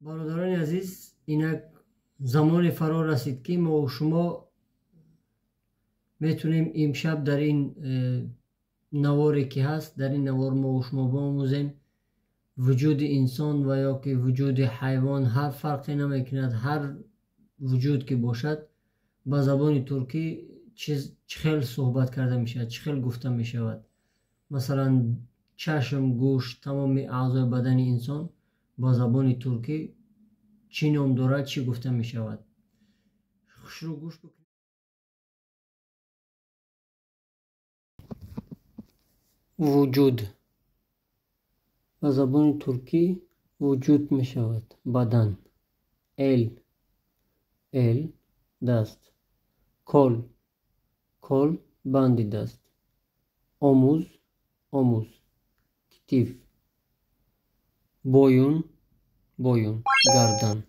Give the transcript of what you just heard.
برادران عزیز، اینک زمان فرا رسید که ما و شما میتونیم امشب در این نواری که هست، در این نوار ما و شما بآموزیم وجود انسان و یا که وجود حیوان هر فرقی نمیکند. هر وجود که باشد با زبان ترکی چه خیلی صحبت کرده میشود، چه خیلی گفته میشود. مثلا چشم، گوش، تمام اعضای بدن انسان با زبان ترکی چی نام دارد، چی گفته می شود. شروع گوش بکنید. وجود با زبان ترکی وجود می شود. بدن، ال دست، کل بند دست، omuz کتف، boyun گردن.